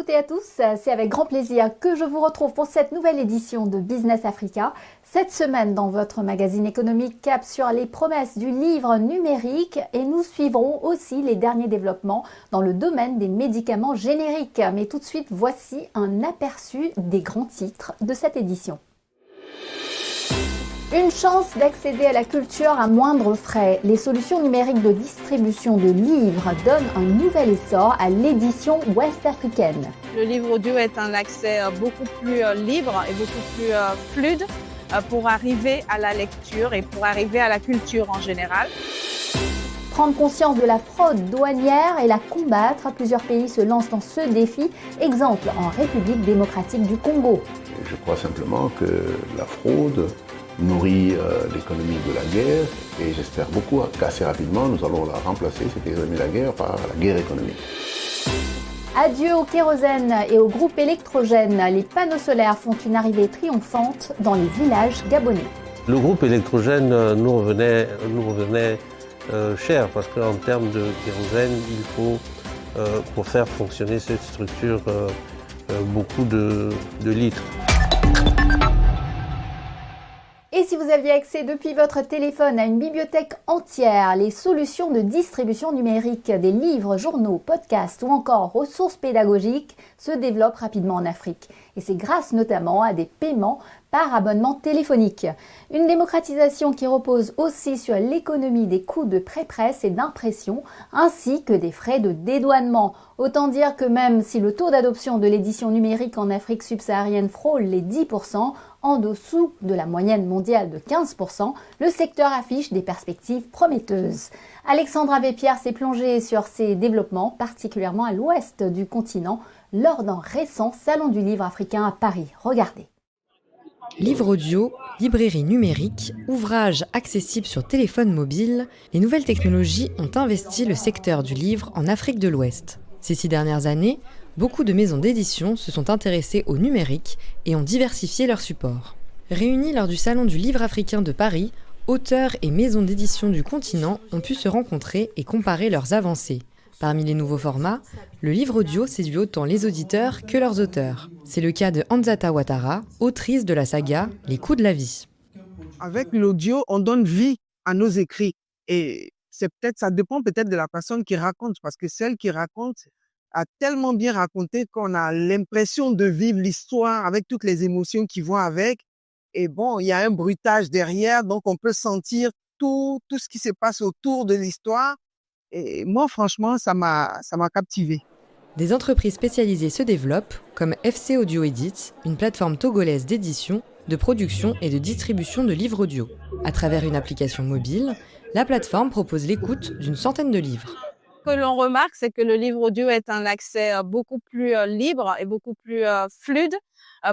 toutes et à tous, c'est avec grand plaisir que je vous retrouve pour cette nouvelle édition de Business Africa. Cette semaine, dans votre magazine économique, cap sur les promesses du livre numérique et nous suivrons aussi les derniers développements dans le domaine des médicaments génériques. Mais tout de suite, voici un aperçu des grands titres de cette édition. Une chance d'accéder à la culture à moindre frais. Les solutions numériques de distribution de livres donnent un nouvel essor à l'édition ouest-africaine. Le livre audio est un accès beaucoup plus libre et beaucoup plus fluide pour arriver à la lecture et pour arriver à la culture en général. Prendre conscience de la fraude douanière et la combattre, plusieurs pays se lancent dans ce défi. Exemple en République démocratique du Congo. Je crois simplement que la fraude nourrit l'économie de la guerre et j'espère beaucoup qu'assez rapidement nous allons la remplacer, cette économie de la guerre, par la guerre économique. Adieu au kérosène et au groupe électrogène. Les panneaux solaires font une arrivée triomphante dans les villages gabonais. Le groupe électrogène nous revenait cher parce qu'en termes de kérosène, il faut, pour faire fonctionner cette structure, beaucoup de litres. Et si vous aviez accès depuis votre téléphone à une bibliothèque entière, les solutions de distribution numérique des livres, journaux, podcasts ou encore ressources pédagogiques se développent rapidement en Afrique. Et c'est grâce notamment à des paiements par abonnement téléphonique. Une démocratisation qui repose aussi sur l'économie des coûts de pré-presse et d'impression, ainsi que des frais de dédouanement. Autant dire que même si le taux d'adoption de l'édition numérique en Afrique subsaharienne frôle les 10%, en dessous de la moyenne mondiale de 15%, le secteur affiche des perspectives prometteuses. Alexandra Vépierre s'est plongée sur ces développements, particulièrement à l'ouest du continent, lors d'un récent salon du livre africain à Paris. Regardez. Livre audio, librairie numérique, ouvrages accessibles sur téléphone mobile, les nouvelles technologies ont investi le secteur du livre en Afrique de l'Ouest. Ces 6 dernières années, beaucoup de maisons d'édition se sont intéressées au numérique et ont diversifié leurs supports. Réunis lors du Salon du livre africain de Paris, auteurs et maisons d'édition du continent ont pu se rencontrer et comparer leurs avancées. Parmi les nouveaux formats, le livre audio séduit autant les auditeurs que leurs auteurs. C'est le cas de Hanzata Ouattara, autrice de la saga Les coups de la vie. Avec l'audio, on donne vie à nos écrits. Et ça dépend peut-être de la personne qui raconte, parce que celle qui raconte a tellement bien raconté qu'on a l'impression de vivre l'histoire avec toutes les émotions qui vont avec. Et bon, il y a un bruitage derrière, donc on peut sentir tout ce qui se passe autour de l'histoire. Et moi, franchement, ça m'a captivé. Des entreprises spécialisées se développent, comme FC Audio Edit, une plateforme togolaise d'édition, de production et de distribution de livres audio. À travers une application mobile, la plateforme propose l'écoute d'une centaine de livres. Ce que l'on remarque, c'est que le livre audio est un accès beaucoup plus libre et beaucoup plus fluide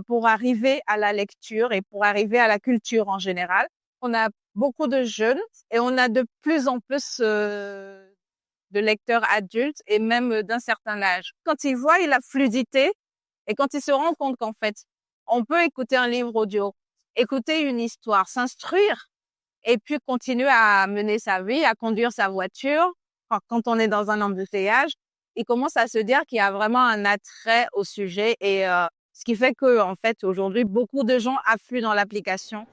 pour arriver à la lecture et pour arriver à la culture en général. On a beaucoup de jeunes et on a de plus en plus de lecteurs adultes et même d'un certain âge. Quand ils voient la fluidité et quand ils se rendent compte qu'en fait, on peut écouter un livre audio, écouter une histoire, s'instruire et puis continuer à mener sa vie, à conduire sa voiture. Quand on est dans un embouteillage, ils commencent à se dire qu'il y a vraiment un attrait au sujet et ce qui fait que, en fait, aujourd'hui, beaucoup de gens affluent dans l'application.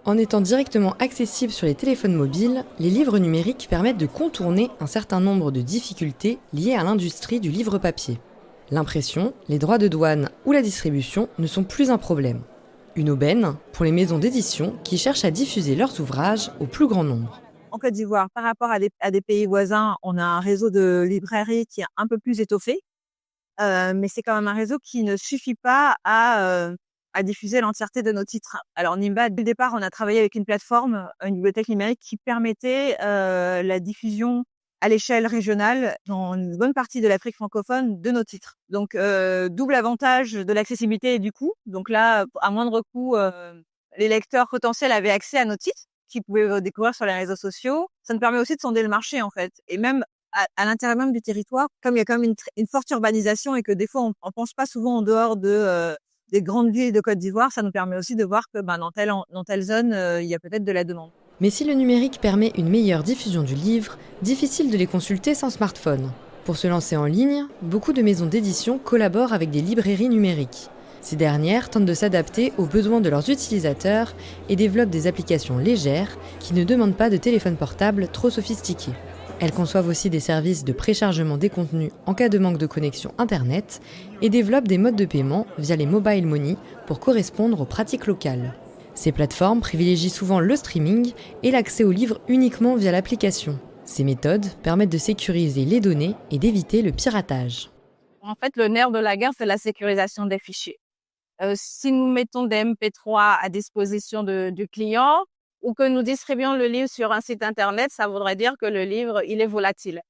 En étant directement accessibles sur les téléphones mobiles, les livres numériques permettent de contourner un certain nombre de difficultés liées à l'industrie du livre papier. L'impression, les droits de douane ou la distribution ne sont plus un problème. Une aubaine pour les maisons d'édition qui cherchent à diffuser leurs ouvrages au plus grand nombre. En Côte d'Ivoire, par rapport à des pays voisins, on a un réseau de librairies qui est un peu plus étoffé, mais c'est quand même un réseau qui ne suffit pas à diffuser l'entièreté de nos titres. Alors Nimba, dès le départ, on a travaillé avec une plateforme, une bibliothèque numérique qui permettait la diffusion à l'échelle régionale dans une bonne partie de l'Afrique francophone de nos titres. Donc double avantage de l'accessibilité et du coût. Donc là, à moindre coût, les lecteurs potentiels avaient accès à nos titres qu'ils pouvaient découvrir sur les réseaux sociaux. Ça nous permet aussi de sonder le marché, en fait. Et même à l'intérieur même du territoire, comme il y a quand même une forte urbanisation et que des fois, on pense pas souvent en dehors des grandes villes de Côte d'Ivoire, ça nous permet aussi de voir que dans telle zone, il y a peut-être de la demande. Mais si le numérique permet une meilleure diffusion du livre, difficile de les consulter sans smartphone. Pour se lancer en ligne, beaucoup de maisons d'édition collaborent avec des librairies numériques. Ces dernières tentent de s'adapter aux besoins de leurs utilisateurs et développent des applications légères qui ne demandent pas de téléphone portable trop sophistiqué. Elles conçoivent aussi des services de préchargement des contenus en cas de manque de connexion Internet et développent des modes de paiement via les mobile money pour correspondre aux pratiques locales. Ces plateformes privilégient souvent le streaming et l'accès aux livres uniquement via l'application. Ces méthodes permettent de sécuriser les données et d'éviter le piratage. En fait, le nerf de la guerre, c'est la sécurisation des fichiers. Si nous mettons des MP3 à disposition du client ou que nous distribuons le livre sur un site Internet, ça voudrait dire que le livre, il est volatile.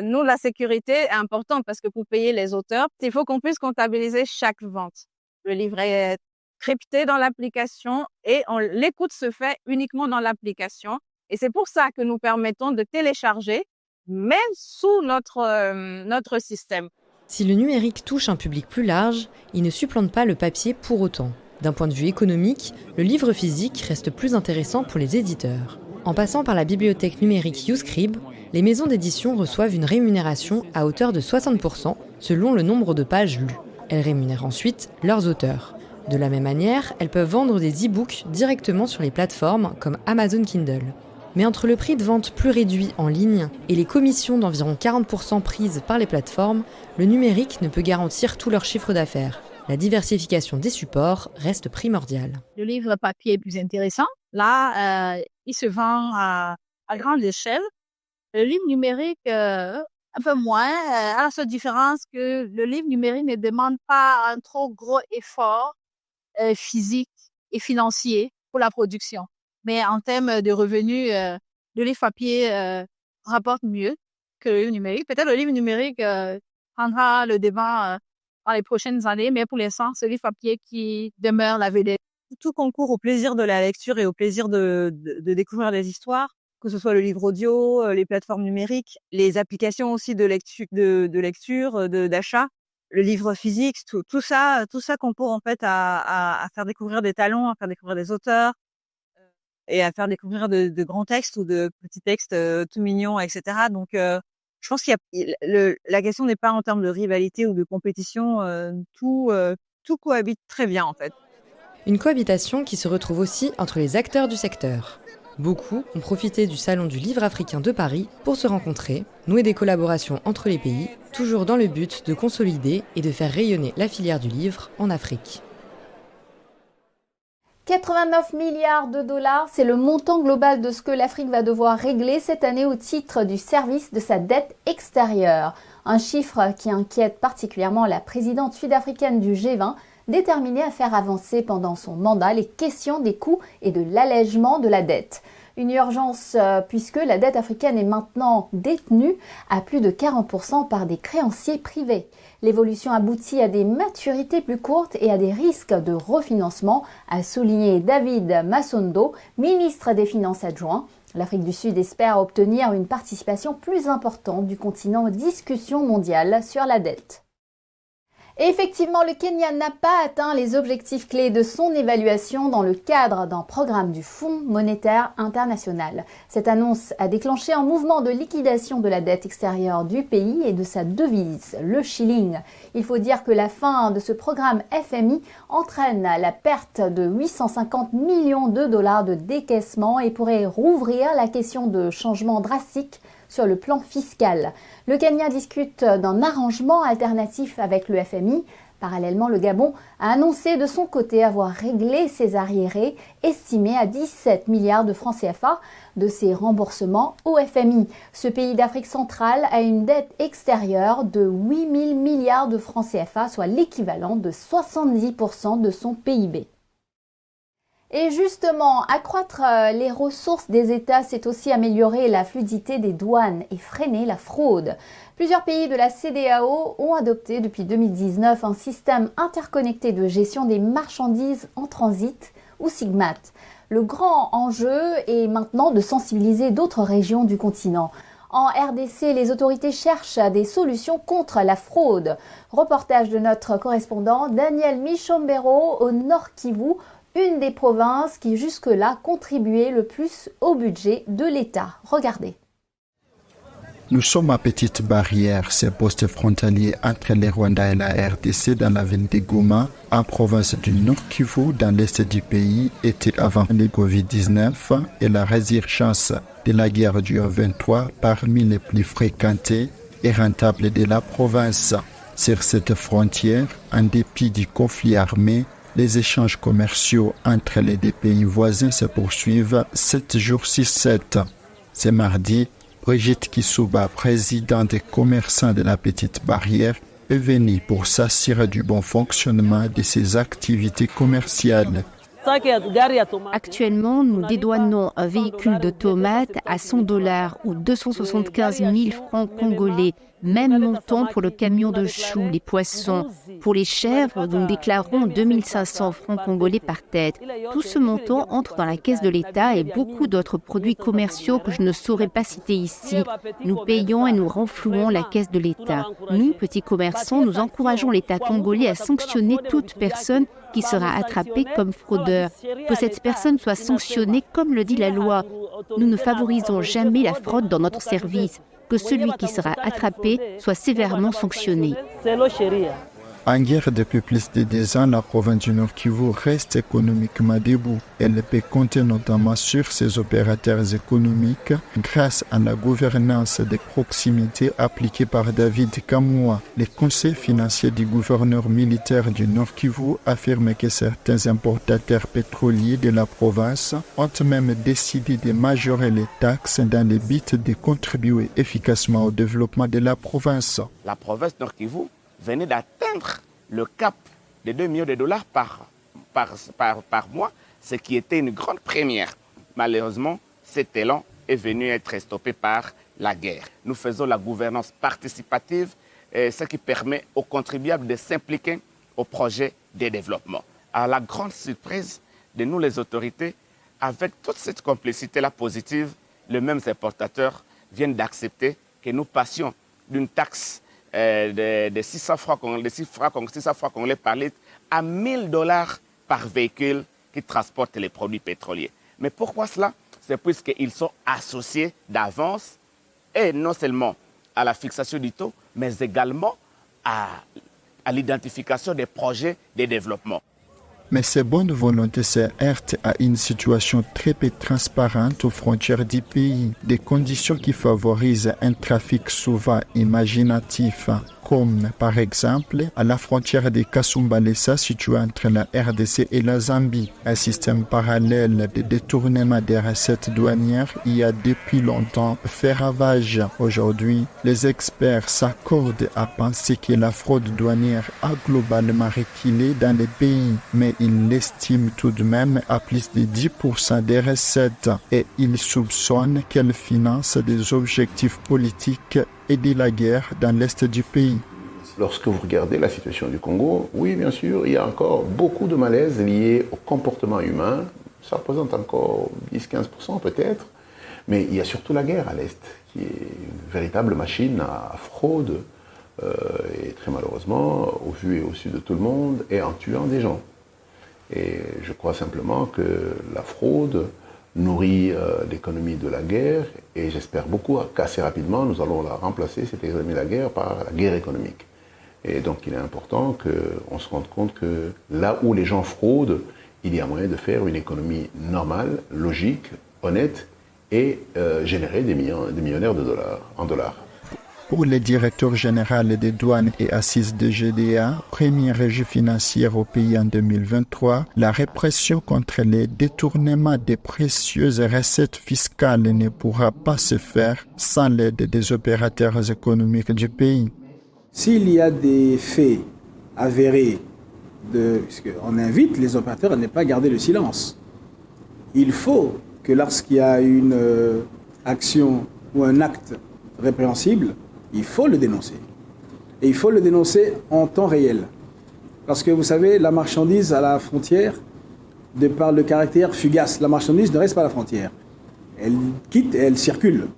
Nous, la sécurité est importante parce que pour payer les auteurs, il faut qu'on puisse comptabiliser chaque vente. Le livre est crypté dans l'application et l'écoute se fait uniquement dans l'application. Et c'est pour ça que nous permettons de télécharger, même sous notre système. Si le numérique touche un public plus large, il ne supplante pas le papier pour autant. D'un point de vue économique, le livre physique reste plus intéressant pour les éditeurs. En passant par la bibliothèque numérique YouScribe, les maisons d'édition reçoivent une rémunération à hauteur de 60% selon le nombre de pages lues. Elles rémunèrent ensuite leurs auteurs. De la même manière, elles peuvent vendre des e-books directement sur les plateformes comme Amazon Kindle. Mais entre le prix de vente plus réduit en ligne et les commissions d'environ 40% prises par les plateformes, le numérique ne peut garantir tout leur chiffre d'affaires. La diversification des supports reste primordiale. Le livre papier est plus intéressant. Là, il se vend à grande échelle. Le livre numérique, un peu moins, à la seule différence que le livre numérique ne demande pas un trop gros effort physique et financier pour la production. Mais en termes de revenus, le livre papier rapporte mieux que le livre numérique. Peut-être le livre numérique prendra le devant dans les prochaines années, mais pour l'instant, c'est le livre papier qui demeure la vedette. Tout concourt au plaisir de la lecture et au plaisir de découvrir des histoires, que ce soit le livre audio, les plateformes numériques, les applications aussi de lecture, d'achat, le livre physique, tout ça concourt en fait à faire découvrir des talents, à faire découvrir des auteurs et à faire découvrir de grands textes ou de petits textes tout mignons, etc. Donc, je pense la question n'est pas en termes de rivalité ou de compétition. Tout cohabite très bien en fait. Une cohabitation qui se retrouve aussi entre les acteurs du secteur. Beaucoup ont profité du Salon du Livre africain de Paris pour se rencontrer, nouer des collaborations entre les pays, toujours dans le but de consolider et de faire rayonner la filière du livre en Afrique. 89 milliards de dollars, c'est le montant global de ce que l'Afrique va devoir régler cette année au titre du service de sa dette extérieure. Un chiffre qui inquiète particulièrement la présidente sud-africaine du G20, déterminée à faire avancer pendant son mandat les questions des coûts et de l'allègement de la dette. Une urgence puisque la dette africaine est maintenant détenue à plus de 40% par des créanciers privés. L'évolution aboutit à des maturités plus courtes et à des risques de refinancement, a souligné David Massondo, ministre des Finances adjoint. L'Afrique du Sud espère obtenir une participation plus importante du continent aux discussions mondiales sur la dette. Et effectivement, le Kenya n'a pas atteint les objectifs clés de son évaluation dans le cadre d'un programme du Fonds monétaire international. Cette annonce a déclenché un mouvement de liquidation de la dette extérieure du pays et de sa devise, le shilling. Il faut dire que la fin de ce programme FMI entraîne la perte de 850 millions de dollars de décaissement et pourrait rouvrir la question de changements drastiques sur le plan fiscal. Le Kenya discute d'un arrangement alternatif avec le FMI. Parallèlement, le Gabon a annoncé de son côté avoir réglé ses arriérés, estimés à 17 milliards de francs CFA, de ses remboursements au FMI. Ce pays d'Afrique centrale a une dette extérieure de 8 000 milliards de francs CFA, soit l'équivalent de 70% de son PIB. Et justement, accroître les ressources des États, c'est aussi améliorer la fluidité des douanes et freiner la fraude. Plusieurs pays de la CEDEAO ont adopté depuis 2019 un système interconnecté de gestion des marchandises en transit, ou SIGMAT. Le grand enjeu est maintenant de sensibiliser d'autres régions du continent. En RDC, les autorités cherchent des solutions contre la fraude. Reportage de notre correspondant Daniel Michombero au Nord Kivu, une des provinces qui jusque-là contribuait le plus au budget de l'État. Regardez. Nous sommes à Petite Barrière, ce poste frontalier entre le Rwanda et la RDC dans la ville de Goma, en province du Nord Kivu, dans l'est du pays, était avant le Covid-19 et la résurgence de la guerre du 23 parmi les plus fréquentées et rentables de la province. Sur cette frontière, en dépit du conflit armé, les échanges commerciaux entre les deux pays voisins se poursuivent 7 jours sur 7. Ce mardi, Brigitte Kisuba, présidente des commerçants de la Petite Barrière, est venue pour s'assurer du bon fonctionnement de ses activités commerciales. Actuellement, nous dédouanons un véhicule de tomates à $100 ou 275 000 francs congolais. Même montant pour le camion de choux, les poissons. Pour les chèvres, nous déclarons 2500 francs congolais par tête. Tout ce montant entre dans la caisse de l'État et beaucoup d'autres produits commerciaux que je ne saurais pas citer ici. Nous payons et nous renflouons la caisse de l'État. Nous, petits commerçants, nous encourageons l'État congolais à sanctionner toute personne qui sera attrapée comme fraudeur. Que cette personne soit sanctionnée comme le dit la loi. Nous ne favorisons jamais la fraude dans notre service. Que celui qui sera attrapé soit sévèrement sanctionné. En guerre depuis plus de 10 ans, la province du Nord Kivu reste économiquement debout. Elle peut compter notamment sur ses opérateurs économiques grâce à la gouvernance de proximité appliquée par David Kamwa. Le conseil financier du gouverneur militaire du Nord Kivu affirme que certains importateurs pétroliers de la province ont même décidé de majorer les taxes dans le but de contribuer efficacement au développement de la province. La province Nord Kivu venait d'atteindre le cap de 2 millions de dollars par mois, ce qui était une grande première. Malheureusement, cet élan est venu être stoppé par la guerre. Nous faisons la gouvernance participative, ce qui permet aux contribuables de s'impliquer au projet de développement. À la grande surprise de nous, les autorités, avec toute cette complicité-là positive, les mêmes importateurs viennent d'accepter que nous passions d'une taxe de 600 francs congolais par litre à $1000 par véhicule qui transporte les produits pétroliers. Mais pourquoi cela? C'est puisqu'ils sont associés d'avance et non seulement à la fixation du taux, mais également à l'identification des projets de développement. Mais ces bonnes volontés se heurtent à une situation très peu transparente aux frontières du pays, des conditions qui favorisent un trafic souvent imaginatif, comme par exemple à la frontière de Kasumbalesa située entre la RDC et la Zambie. Un système parallèle de détournement des recettes douanières y a depuis longtemps fait ravage. Aujourd'hui, les experts s'accordent à penser que la fraude douanière a globalement reculé dans les pays, mais ils l'estiment tout de même à plus de 10% des recettes et ils soupçonnent qu'elle finance des objectifs politiques et de la guerre dans l'est du pays. Lorsque vous regardez la situation du Congo, oui, bien sûr, il y a encore beaucoup de malaise lié au comportement humain. Ça représente encore 10-15% peut-être. Mais il y a surtout la guerre à l'Est, qui est une véritable machine à fraude, et très malheureusement, au vu et au su de tout le monde, et en tuant des gens. Et je crois simplement que la fraude nourrit l'économie de la guerre, et j'espère beaucoup qu'assez rapidement, nous allons la remplacer, cette économie de la guerre, par la guerre économique. Et donc il est important qu'on se rende compte que là où les gens fraudent, il y a moyen de faire une économie normale, logique, honnête, et générer des millionnaires en dollars. Pour le directeur général des douanes et assises de GDA, premier régie financière au pays en 2023, la répression contre les détournements des précieuses recettes fiscales ne pourra pas se faire sans l'aide des opérateurs économiques du pays. S'il y a des faits avérés, on invite les opérateurs à ne pas garder le silence. Il faut que lorsqu'il y a une action ou un acte répréhensible, il faut le dénoncer. Et il faut le dénoncer en temps réel. Parce que vous savez, la marchandise à la frontière, de par le caractère fugace, la marchandise ne reste pas à la frontière. Elle quitte et elle circule.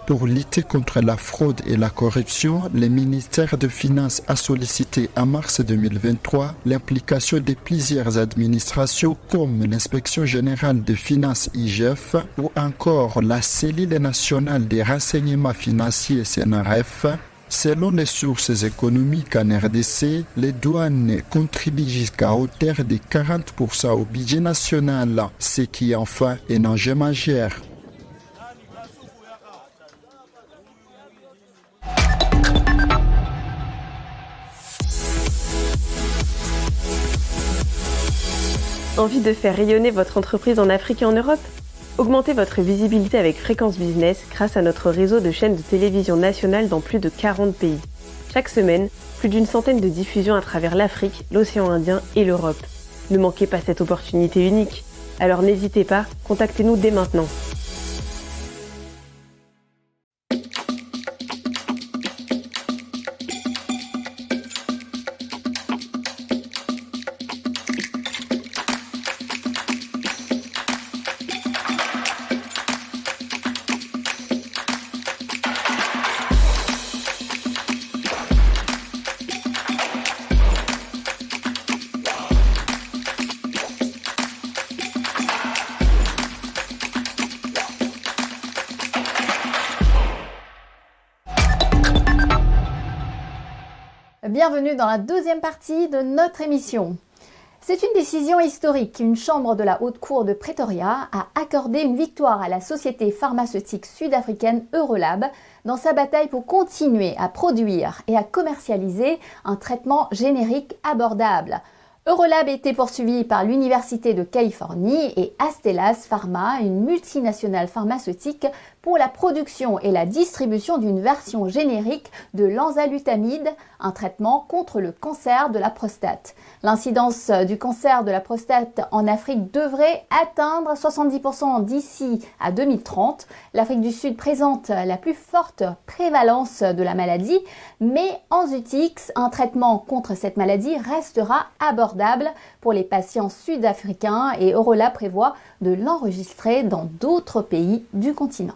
Pour lutter contre la fraude et la corruption, le ministère des Finances a sollicité en mars 2023 l'implication de plusieurs administrations comme l'Inspection générale des finances IGF ou encore la cellule nationale des renseignements financiers CNRF. Selon les sources économiques en RDC, les douanes contribuent jusqu'à hauteur de 40% au budget national, ce qui est enfin un enjeu majeur. Envie de faire rayonner votre entreprise en Afrique et en Europe ? Augmentez votre visibilité avec Fréquence Business grâce à notre réseau de chaînes de télévision nationales dans plus de 40 pays. Chaque semaine, plus d'une centaine de diffusions à travers l'Afrique, l'océan Indien et l'Europe. Ne manquez pas cette opportunité unique. Alors n'hésitez pas, contactez-nous dès maintenant. Bienvenue dans la deuxième partie de notre émission. C'est une décision historique. Une chambre de la Haute Cour de Pretoria a accordé une victoire à la société pharmaceutique sud-africaine Eurolab dans sa bataille pour continuer à produire et à commercialiser un traitement générique abordable. Eurolab était poursuivi par l'Université de Californie et Astellas Pharma, une multinationale pharmaceutique, pour la production et la distribution d'une version générique de l'enzalutamide, un traitement contre le cancer de la prostate. L'incidence du cancer de la prostate en Afrique devrait atteindre 70% d'ici à 2030. L'Afrique du Sud présente la plus forte prévalence de la maladie, mais en Zutix, un traitement contre cette maladie restera abordable pour les patients sud-africains et Eurolab prévoit de l'enregistrer dans d'autres pays du continent.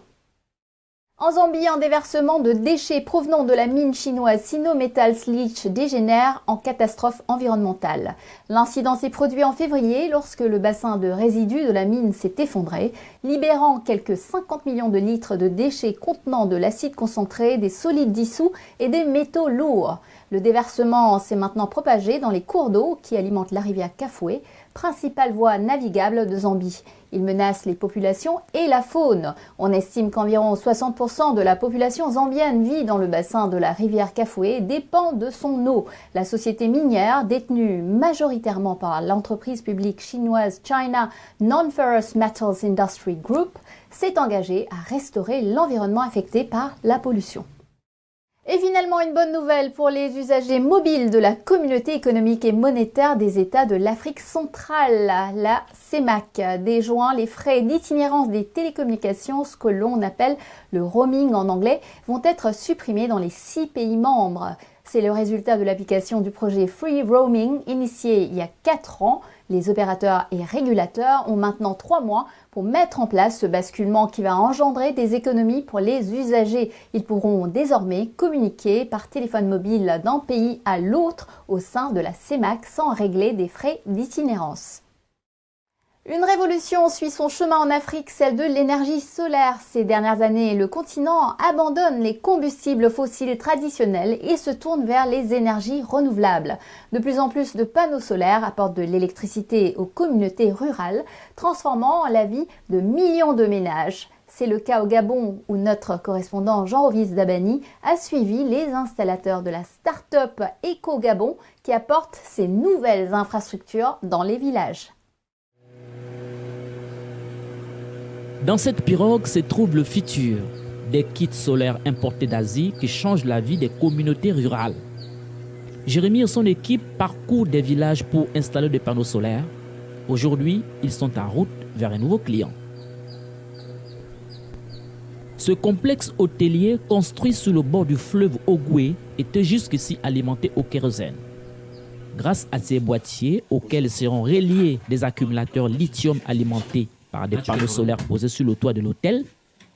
En Zambie, un déversement de déchets provenant de la mine chinoise Sino Metals Leach dégénère en catastrophe environnementale. L'incident s'est produit en février lorsque le bassin de résidus de la mine s'est effondré, libérant quelques 50 millions de litres de déchets contenant de l'acide concentré, des solides dissous et des métaux lourds. Le déversement s'est maintenant propagé dans les cours d'eau qui alimentent la rivière Kafoué, principale voie navigable de Zambie. Il menace les populations et la faune. On estime qu'environ 60% de la population zambienne vit dans le bassin de la rivière Kafoué et dépend de son eau. La société minière, détenue majoritairement par l'entreprise publique chinoise China Non-Ferrous Metals Industry Group, s'est engagée à restaurer l'environnement affecté par la pollution. Et finalement, une bonne nouvelle pour les usagers mobiles de la Communauté économique et monétaire des États de l'Afrique centrale. La CEMAC déjoint les frais d'itinérance des télécommunications, ce que l'on appelle le roaming en anglais, vont être supprimés dans les 6 pays membres. C'est le résultat de l'application du projet Free Roaming initié il y a 4 ans. Les opérateurs et régulateurs ont maintenant 3 mois pour mettre en place ce basculement qui va engendrer des économies pour les usagers. Ils pourront désormais communiquer par téléphone mobile d'un pays à l'autre au sein de la CEMAC sans régler des frais d'itinérance. Une révolution suit son chemin en Afrique, celle de l'énergie solaire. Ces dernières années, le continent abandonne les combustibles fossiles traditionnels et se tourne vers les énergies renouvelables. De plus en plus de panneaux solaires apportent de l'électricité aux communautés rurales, transformant la vie de millions de ménages. C'est le cas au Gabon où notre correspondant Jean-Rovis Dabani a suivi les installateurs de la start-up Eco Gabon qui apporte ces nouvelles infrastructures dans les villages. Dans cette pirogue se trouve le futur, des kits solaires importés d'Asie qui changent la vie des communautés rurales. Jérémy et son équipe parcourent des villages pour installer des panneaux solaires. Aujourd'hui, ils sont en route vers un nouveau client. Ce complexe hôtelier construit sur le bord du fleuve Ogoué était jusqu'ici alimenté au kérosène. Grâce à ces boîtiers auxquels seront reliés des accumulateurs lithium alimentés par des panneaux solaires posés sur le toit de l'hôtel,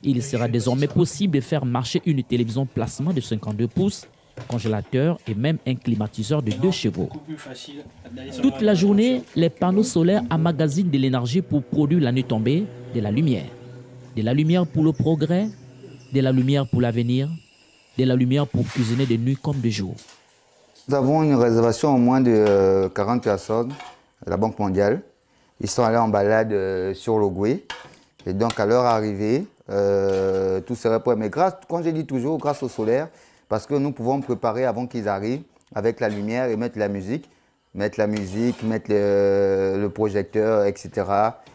Il sera désormais possible de faire marcher une télévision plasma de 52 pouces, congélateur et même un climatiseur de 2 chevaux. Toute la journée, les panneaux solaires emmagasinent de l'énergie pour produire la nuit tombée de la lumière. De la lumière pour le progrès, de la lumière pour l'avenir, de la lumière pour cuisiner de nuit comme de jour. Nous avons une réservation au moins de 40 personnes, la Banque mondiale. Ils sont allés en balade sur l'Ogooué. Et donc à leur arrivée, tout serait prêt. Mais grâce, comme je dis toujours, grâce au solaire, parce que nous pouvons préparer avant qu'ils arrivent avec la lumière et mettre la musique, mettre le projecteur, etc.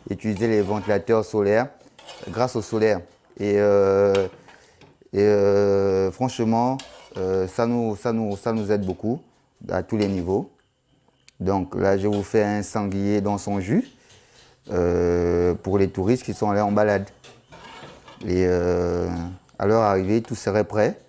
Utiliser les ventilateurs solaires grâce au solaire. Et franchement, ça nous aide beaucoup à tous les niveaux. Donc là, je vous fais un sanglier dans son jus pour les touristes qui sont allés en balade. Et à leur arrivée, tout serait prêt.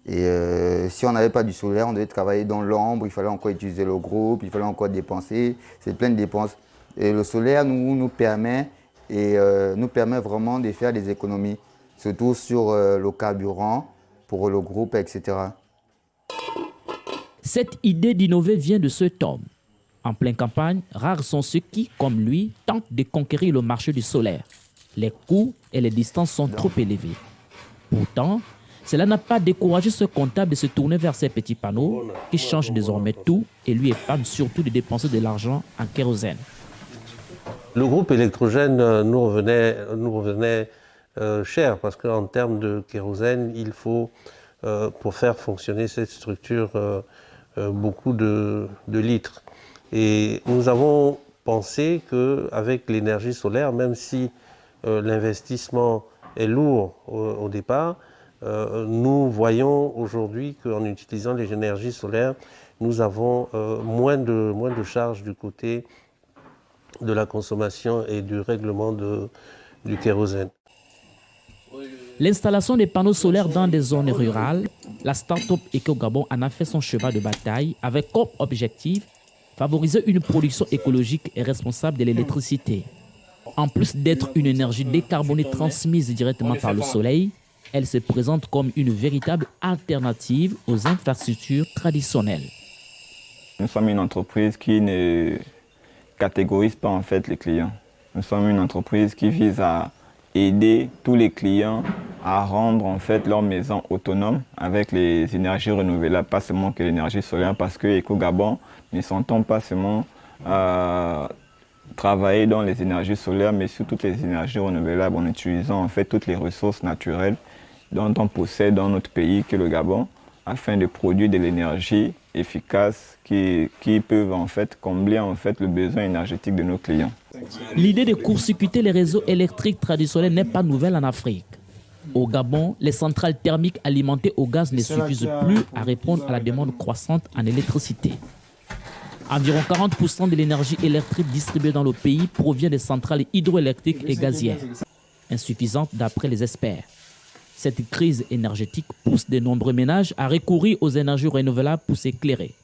Et si on n'avait pas du solaire, on devait travailler dans l'ombre, il fallait encore utiliser le groupe, il fallait encore dépenser, c'est plein de dépenses. Et le solaire nous permet vraiment de faire des économies, surtout sur le carburant pour le groupe, etc. Cette idée d'innover vient de cet homme. En pleine campagne, rares sont ceux qui, comme lui, tentent de conquérir le marché du solaire. Les coûts et les distances sont trop élevés. Pourtant, cela n'a pas découragé ce comptable de se tourner vers ces petits panneaux qui changent désormais tout et lui épargnent surtout de dépenser de l'argent en kérosène. Le groupe électrogène nous revenait cher parce qu'en termes de kérosène, il faut, pour faire fonctionner cette structure, beaucoup de litres. Et nous avons pensé qu'avec l'énergie solaire, même si l'investissement est lourd au départ, nous voyons aujourd'hui qu'en utilisant les énergies solaires, nous avons moins de charges du côté de la consommation et du règlement du kérosène. L'installation des panneaux solaires dans des zones rurales, la start-up EcoGabon en a fait son cheval de bataille avec comme objectif favoriser une production écologique et responsable de l'électricité. En plus d'être une énergie décarbonée transmise directement par le soleil, elle se présente comme une véritable alternative aux infrastructures traditionnelles. Nous sommes une entreprise qui ne catégorise pas en fait les clients. Nous sommes une entreprise qui vise à aider tous les clients à rendre en fait leur maison autonome avec les énergies renouvelables, pas seulement que l'énergie solaire, parce que EcoGabon ne s'entend pas seulement travailler dans les énergies solaires, mais sur toutes les énergies renouvelables en utilisant en fait toutes les ressources naturelles dont on possède dans notre pays, que le Gabon, afin de produire de l'énergie efficace qui peuvent en fait combler en fait le besoin énergétique de nos clients. L'idée de court-circuiter les réseaux électriques traditionnels n'est pas nouvelle en Afrique. Au Gabon, les centrales thermiques alimentées au gaz ne suffisent plus à répondre à la demande croissante en électricité. Environ 40% de l'énergie électrique distribuée dans le pays provient des centrales hydroélectriques et gazières, insuffisantes d'après les experts. Cette crise énergétique pousse de nombreux ménages à recourir aux énergies renouvelables pour s'éclairer.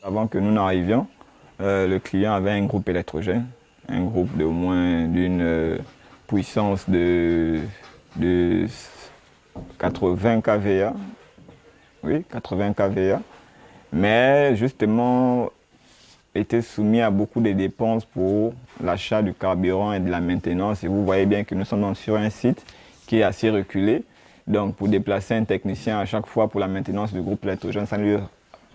Avant que nous n'arrivions, le client avait un groupe électrogène, un groupe de moins d'une puissance de 80 kVA. Oui, 80 kVA. Mais justement, était soumis à beaucoup de dépenses pour l'achat du carburant et de la maintenance. Et vous voyez bien que nous sommes sur un site qui est assez reculé. Donc pour déplacer un technicien à chaque fois pour la maintenance du groupe électrogène, ça lui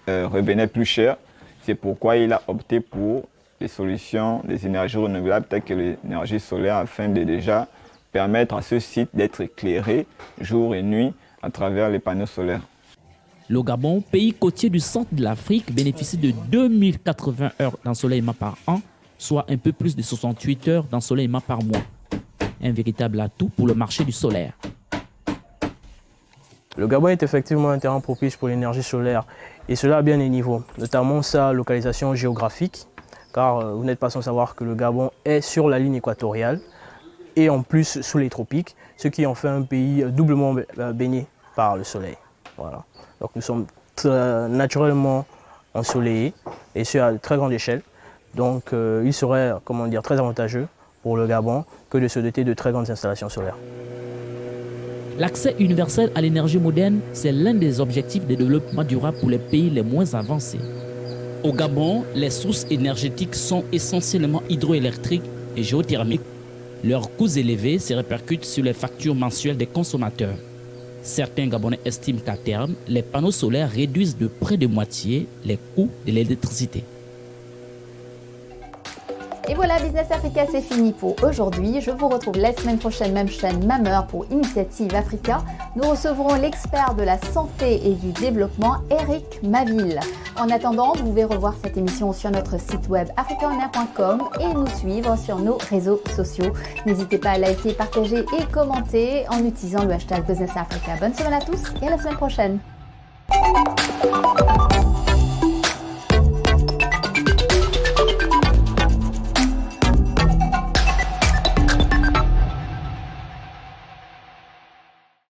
revenait plus cher. C'est pourquoi il a opté pour des solutions, des énergies renouvelables telles que l'énergie solaire, afin de déjà permettre à ce site d'être éclairé jour et nuit à travers les panneaux solaires. Le Gabon, pays côtier du centre de l'Afrique, bénéficie de 2080 heures d'ensoleillement par an, soit un peu plus de 68 heures d'ensoleillement par mois. Un véritable atout pour le marché du solaire. Le Gabon est effectivement un terrain propice pour l'énergie solaire, et cela à bien des niveaux, notamment sa localisation géographique, car vous n'êtes pas sans savoir que le Gabon est sur la ligne équatoriale et en plus sous les tropiques, ce qui en fait un pays doublement baigné par le soleil. Voilà. Donc nous sommes naturellement ensoleillés, et ce à très grande échelle. Donc il serait très avantageux pour le Gabon que de se doter de très grandes installations solaires. L'accès universel à l'énergie moderne, c'est l'un des objectifs de développement durable pour les pays les moins avancés. Au Gabon, les sources énergétiques sont essentiellement hydroélectriques et géothermiques. Leurs coûts élevés se répercutent sur les factures mensuelles des consommateurs. Certains Gabonais estiment qu'à terme, les panneaux solaires réduisent de près de moitié les coûts de l'électricité. Et voilà, Business Africa, c'est fini pour aujourd'hui. Je vous retrouve la semaine prochaine, même chaîne, même heure pour Initiative Africa. Nous recevrons l'expert de la santé et du développement, Eric Maville. En attendant, vous pouvez revoir cette émission sur notre site web africaonair.com et nous suivre sur nos réseaux sociaux. N'hésitez pas à liker, partager et commenter en utilisant le hashtag Business Africa. Bonne semaine à tous et à la semaine prochaine.